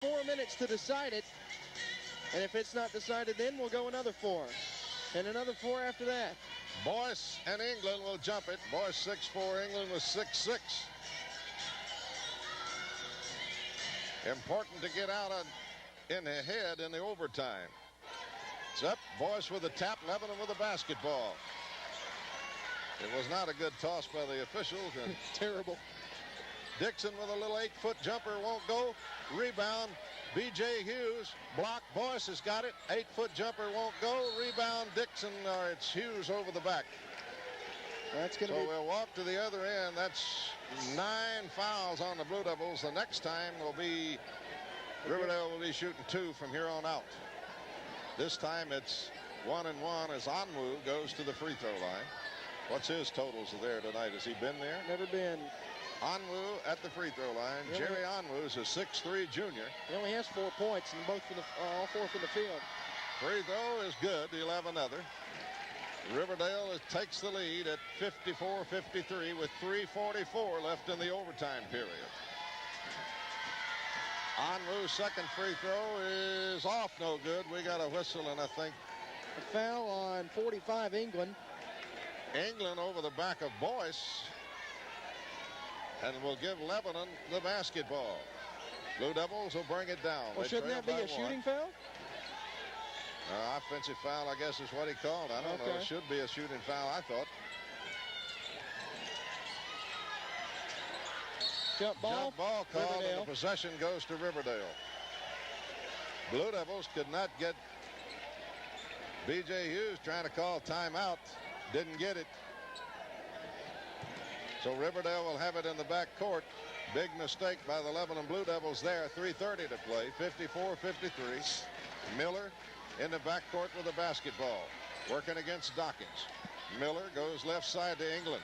4 minutes to decide it. And if it's not decided, then we'll go another 4. And another 4 after that. Boyce and England will jump it. Boyce 6'4", England was 6'6". Important to get out in the head in the overtime. It's up. Boyce with a tap, Lebanon with a basketball. It was not a good toss by the officials. And terrible. Dixon with a little 8-foot jumper won't go. Rebound. B.J. Hughes. Block. Boyce has got it. 8-foot jumper won't go. Rebound Dixon. It's Hughes over the back. That's going to be... So we'll walk to the other end. That's 9 fouls on the Blue Devils. The next time will be Riverdale will be shooting 2 from here on out. This time it's 1-1 as Onwu goes to the free throw line. What's his totals there tonight? Has he been there? Never been. Onwu at the free throw line. Jerry Onwu is a 6'3" junior. He only has 4 points, and both for the all 4 from the field. Free throw is good. He'll have another. Riverdale takes the lead at 54-53 with 3:44 left in the overtime period. Onwu's second free throw is off, no good. We got a whistle, and I think a foul on 45 England. England over the back of Boyce, and will give Lebanon the basketball. Blue Devils will bring it down. Well, shouldn't that be a shooting foul? Offensive foul, I guess, is what he called. I don't know. It should be a shooting foul, I thought. Jump ball called, Riverdale. and the possession goes to Riverdale. Blue Devils could not get B.J. Hughes trying to call timeout. Didn't get it. So Riverdale will have it in the back court. Big mistake by the Lebanon Blue Devils there. 3:30 to play. 54-53. Miller in the back court with the basketball. Working against Dawkins. Miller goes left side to England.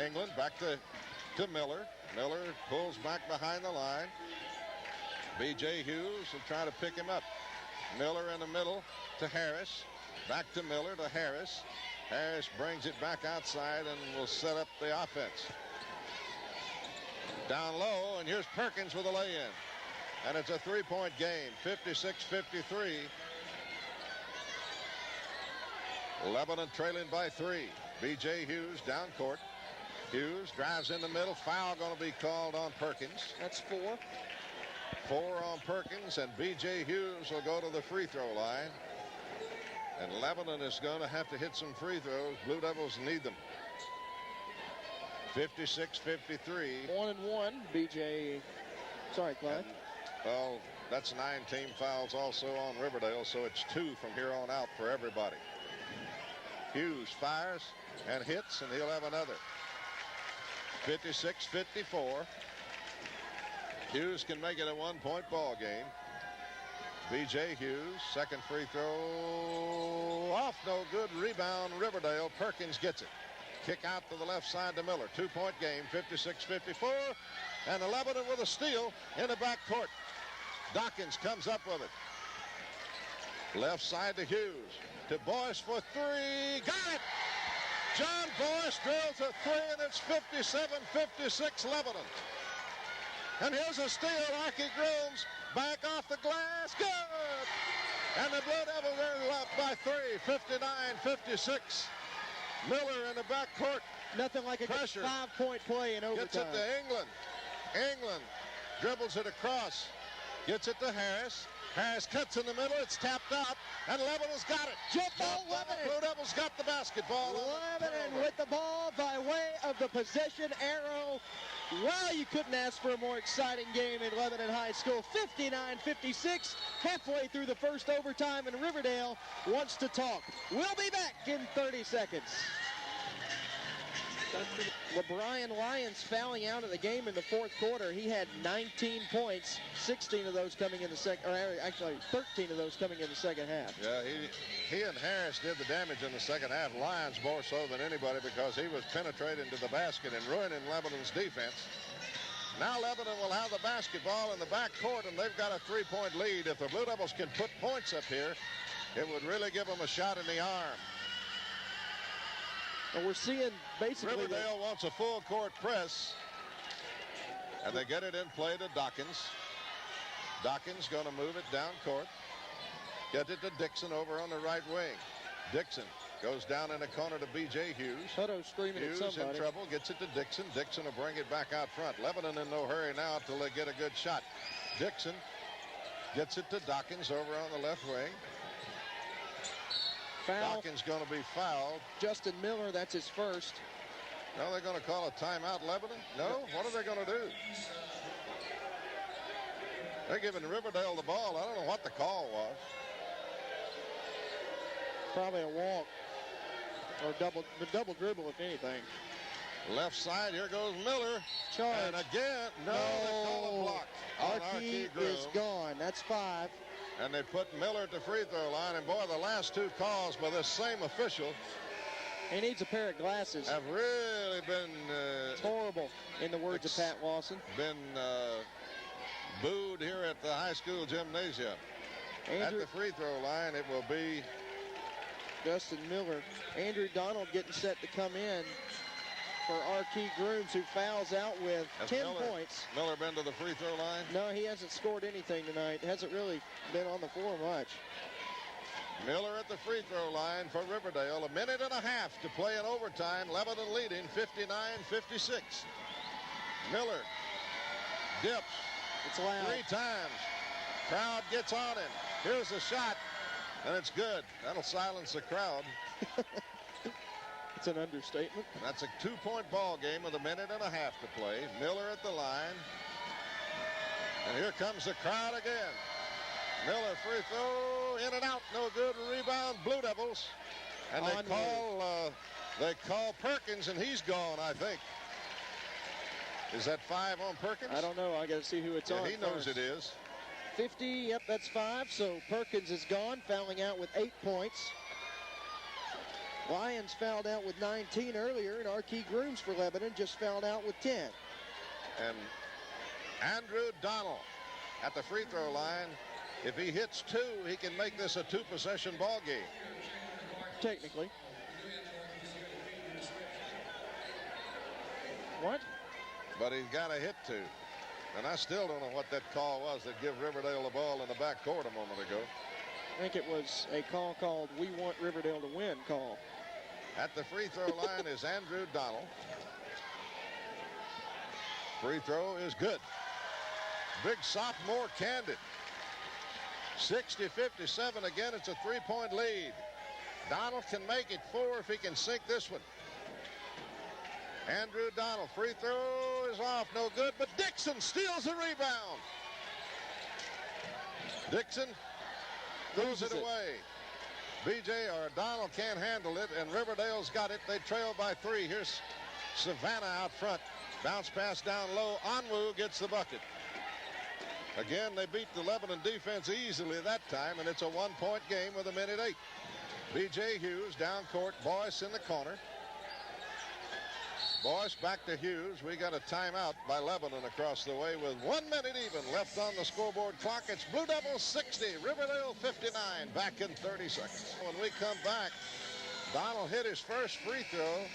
England back to Miller. Miller pulls back behind the line. B.J. Hughes will try to pick him up. Miller in the middle to Harris. Back to Miller to Harris. Harris brings it back outside and will set up the offense. Down low, and here's Perkins with a lay-in. And it's a 3-point game, 56-53. Lebanon trailing by 3. B.J. Hughes down court. Hughes drives in the middle. Foul going to be called on Perkins. That's 4. 4 on Perkins, and B.J. Hughes will go to the free throw line. And Lebanon is going to have to hit some free throws. Blue Devils need them. 56-53. 1-1, B.J. Sorry, Clyde. Well, that's 9 team fouls also on Riverdale, so it's 2 from here on out for everybody. Hughes fires and hits, and he'll have another. 56-54. Hughes can make it a 1-point ball game. B.J. Hughes, second free throw off, no good. Rebound, Riverdale. Perkins gets it. Kick out to the left side to Miller. 2-point game, 56-54. And Lebanon with a steal in the back court. Dawkins comes up with it. Left side to Hughes. To Boyce for 3. Got it! John Boyce drills a 3, and it's 57-56 Lebanon. And here's a steal. Archie Grooms back off the glass. Good! And the Blue Devils are up by 3, 59-56. Miller in the back court. Nothing like a pressure. 5-point play in overtime. Gets it to England. England dribbles it across. Gets it to Harris. Harris cuts in the middle. It's tapped out. And Lebanon's got it. Jump ball, Lebanon. Blue Devils got the basketball. Lebanon with the ball by way of the possession arrow. Well, you couldn't ask for a more exciting game in Lebanon High School. 59-56, halfway through the first overtime, and Riverdale wants to talk. We'll be back in 30 seconds. LeBrian Lyons fouling out of the game in the fourth quarter. He had 19 points, 16 of those coming in the second, or actually 13 of those coming in the second half. Yeah, he and Harris did the damage in the second half. Lyons more so than anybody because he was penetrating to the basket and ruining Lebanon's defense. Now Lebanon will have the basketball in the back court, and they've got a 3-point lead. If the Blue Devils can put points up here, it would really give them a shot in the arm. And we're seeing basically Riverdale wants a full court press, and they get it in play to Dawkins. Dawkins going to move it down court. Get it to Dixon over on the right wing. Dixon goes down in the corner to B.J. Hughes. Hutto screaming Hughes at somebody. in trouble, gets it to Dixon. Dixon will bring it back out front. Lebanon in no hurry now till they get a good shot. Dixon gets it to Dawkins over on the left wing. Foul. Dawkins going to be fouled. Justin Miller, that's his first. Now they're going to call a timeout, Lebanon? No? What are they going to do? They're giving Riverdale the ball. I don't know what the call was. Probably a walk or double dribble, if anything. Left side, here goes Miller. Charge. And again, no, they call a block. Archie is gone. That's 5. And they put Miller at the free throw line. And boy, the last 2 calls by this same official. He needs a pair of glasses. Have really been... it's horrible, in the words of Pat Lawson. Been booed here at the high school gymnasium. At the free throw line, it will be Justin Miller. Andrew Donald getting set to come in for Archie Grooms, who fouls out with 10 points. Miller been to the free throw line? No, he hasn't scored anything tonight. Hasn't really been on the floor much. Miller at the free throw line for Riverdale. 1.5 minutes to play in overtime. Lebanon leading 59-56. Miller dips. It's loud. 3 times. Crowd gets on him. Here's the shot, and it's good. That'll silence the crowd. It's an understatement. That's a 2-point ball game with 1.5 minutes to play. Miller at the line. And here comes the crowd again. Miller free throw, in and out, no good. Rebound, Blue Devils. And they call Perkins, and he's gone, I think. Is that 5 on Perkins? I don't know. I got to see who it's on. He knows it is. 50, yep, that's 5. So Perkins is gone, fouling out with 8 points. Lyons fouled out with 19 earlier, and Archie Grooms for Lebanon just fouled out with 10. And Andrew Donald at the free throw line. If he hits 2, he can make this a 2-possession ball game. Technically. What? But he's got to hit 2. And I still don't know what that call was that give Riverdale the ball in the backcourt a moment ago. I think it was a call called "We Want Riverdale to Win" call. At the free throw line is Andrew Donald. Free throw is good. Big sophomore candid. 60-57 again. It's a 3-point lead. Donald can make it 4 if he can sink this one. Andrew Donald, free throw is off, no good, but Dixon steals the rebound. Dixon throws it away. BJ or Donald can't handle it, and Riverdale's got it. They trail by 3. Here's Savannah out front. Bounce pass down low. Onwu gets the bucket. Again, they beat the Lebanon defense easily that time, and it's a 1-point game with 1.8 minutes. B.J. Hughes down court. Boyce in the corner. Boyce back to Hughes. We got a timeout by Lebanon across the way with 1 minute even left on the scoreboard clock. It's Blue Devils 60, Riverdale 59. Back in 30 seconds. When we come back, Donald hit his first free throw.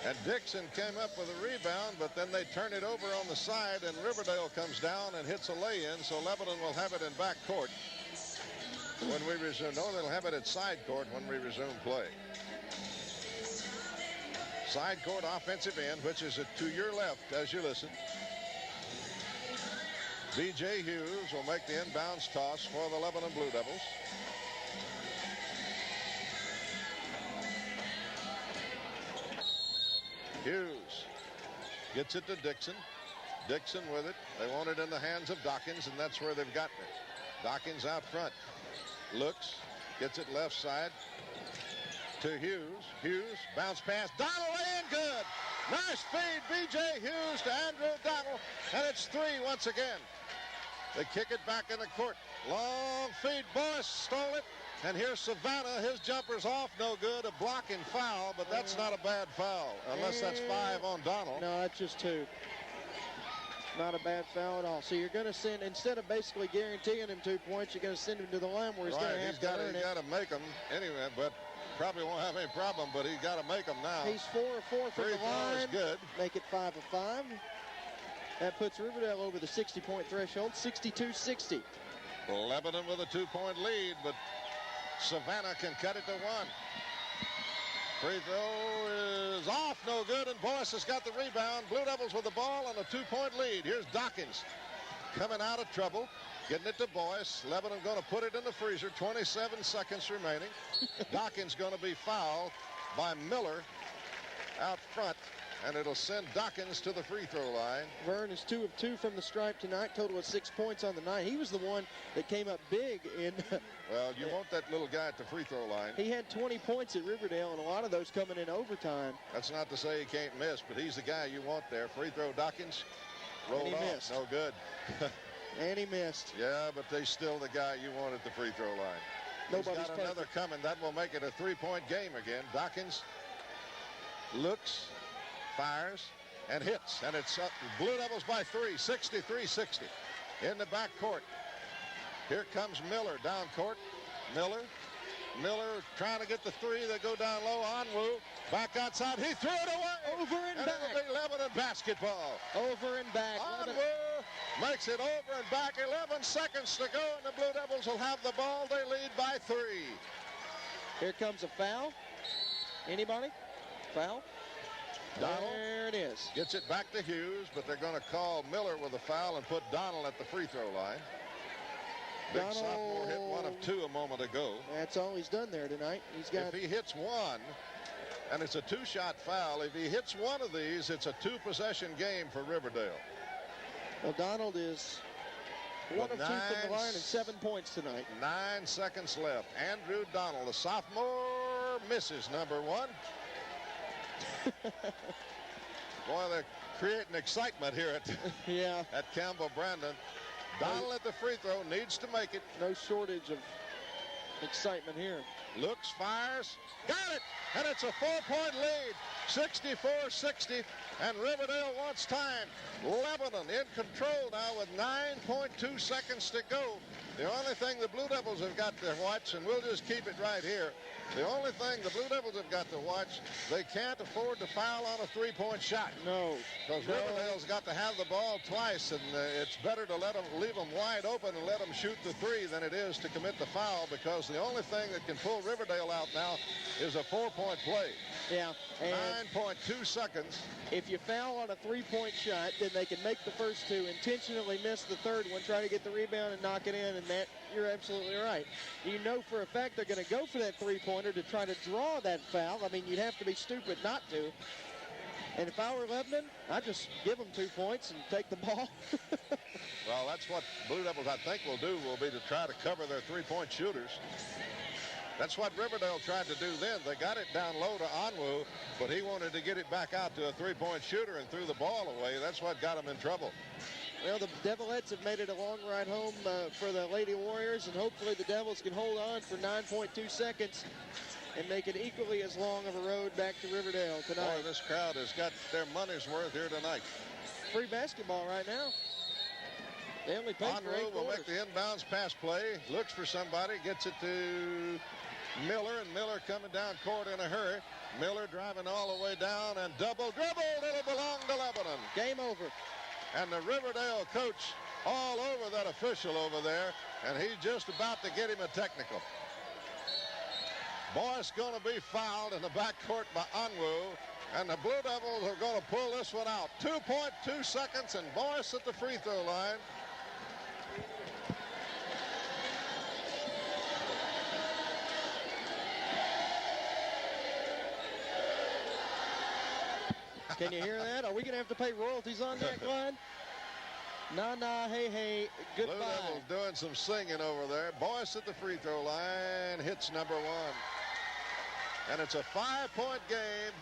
And Dixon came up with a rebound, but then they turn it over on the side, and Riverdale comes down and hits a lay-in, so Lebanon will have it in back court when we resume. No, they'll have it at side court when we resume play. Side court offensive end, which is to your left as you listen. B.J. Hughes will make the inbounds toss for the Lebanon Blue Devils. Hughes gets it to Dixon. Dixon with it. They want it in the hands of Dawkins, and that's where they've gotten it. Dawkins out front. Looks. Gets it left side to Hughes. Hughes, bounce pass. Donald in, good. Nice feed, B.J. Hughes to Andrew Donald, and it's 3 once again. They kick it back in the court. Long feed. Boyce stole it. And here's Savannah. His jumper's off, no good. A blocking foul, but that's not a bad foul, unless that's 5 on Donald. No, that's just 2. Not a bad foul at all. So you're going to send, instead of basically guaranteeing him 2 points, you're going to send him to the line where he's going to have to earn it. He's got to make them anyway, but probably won't have any problem, but he's got to make them now. He's 4 of 4 from the line. Is good. Make it 5 of 5. That puts Riverdale over the 60-point threshold, 62-60. Lebanon with a 2-point lead, but Savannah can cut it to 1. Free throw is off, no good, and Boyce has got the rebound. Blue Devils with the ball on a 2-point lead. Here's Dawkins coming out of trouble, getting it to Boyce. Lebanon going to put it in the freezer. 27 seconds remaining. Dawkins going to be fouled by Miller out front, and it'll send Dawkins to the free throw line. Vern is 2 of 2 from the stripe tonight, total of 6 points on the night. He was the one that came up big in. Well, you want that little guy at the free throw line. He had 20 points at Riverdale, and a lot of those coming in overtime. That's not to say he can't miss, but he's the guy you want there. Free throw, Dawkins. Rolled And he off. missed. No good. And he missed. Yeah, but they're still the guy you want at the free throw line. Nobody's He's got another coming. That will make it a 3-point game again. Dawkins looks, fires, and hits. And it's up. Blue Devils by 3, 63-60. In the backcourt. Here comes Miller down court. Miller trying to get the 3. They go down low. Onwu back outside. He threw it away. Over and back. It'll be Lebanon basketball. Over and back. Onwu makes it over and back. 11 seconds to go, and the Blue Devils will have the ball. They lead by 3. Here comes a foul. Anybody? Foul? Donald there it is. Gets it back to Hughes, but they're going to call Miller with a foul and put Donald at the free throw line. Big Donald, sophomore hit 1 of 2 a moment ago. That's all he's done there tonight. He's got. If he hits 1, and it's a 2-shot foul, if he hits 1 of these, it's a 2-possession game for Riverdale. Well, Donald is 1 of 2 from the line and 7 points tonight. 9 seconds left. Andrew Donald, the sophomore, misses number 1. Boy, they're creating excitement here at Campbell Brandon. Donald at the free throw, needs to make it. No shortage of excitement here. Looks, fires, got it, and it's a 4-point lead, 64-60, and Riverdale wants time. Lebanon in control now with 9.2 seconds to go. The only thing the Blue Devils have got to watch, and we'll just keep it right here, the only thing the Blue Devils have got to watch, they can't afford to foul on a 3-point shot. No. Because Riverdale's got to have the ball twice, and it's better to leave them wide open and let them shoot the 3 than it is to commit the foul, because the only thing that can pull Riverdale out now is a 4-point play. Yeah. 9.2 seconds. If you foul on a 3-point shot, then they can make the first 2, intentionally miss the third one, try to get the rebound and knock it in, and that, you're absolutely right. You know for a fact they're going to go for that 3-pointer to try to draw that foul. I mean, you'd have to be stupid not to. And if I were Lebanon, I'd just give them 2 points and take the ball. Well, that's what Blue Devils, I think, will be to try to cover their 3-point shooters. That's what Riverdale tried to do then. They got it down low to Onwu, but he wanted to get it back out to a 3-point shooter and threw the ball away. That's what got him in trouble. Well, the Devilettes have made it a long ride home for the Lady Warriors, and hopefully the Devils can hold on for 9.2 seconds and make it equally as long of a road back to Riverdale tonight. Boy, this crowd has got their money's worth here tonight. Free basketball right now. They only paid for 8 will quarters. make the inbounds pass play, looks for somebody, gets it to Miller, and Miller coming down court in a hurry. Miller driving all the way down and double dribbled. It'll belong to Lebanon. Game over. And the Riverdale coach all over that official over there, and he's just about to get him a technical. Boyce going to be fouled in the backcourt by Onwu, and the Blue Devils are going to pull this one out. 2.2 seconds, and Boyce at the free throw line. Can you hear that? Are we going to have to pay royalties on that, Glenn? Nah, hey, goodbye. Blue Devils doing some singing over there. Boyce at the free throw line, hits number 1. And it's a 5-point game.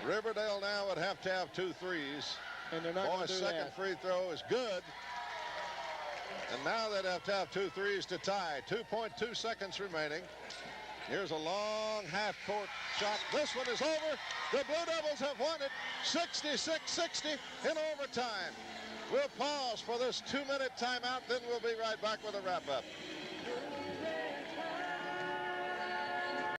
Riverdale now would have to have 2 threes. And they're not going to do Boyce's second free throw is good. And now they'd have to have 2 threes to tie. 2.2 seconds remaining. Here's a long half-court shot. This one is over. The Blue Devils have won it 66-60 in overtime. We'll pause for this 2-minute timeout, then we'll be right back with a wrap-up.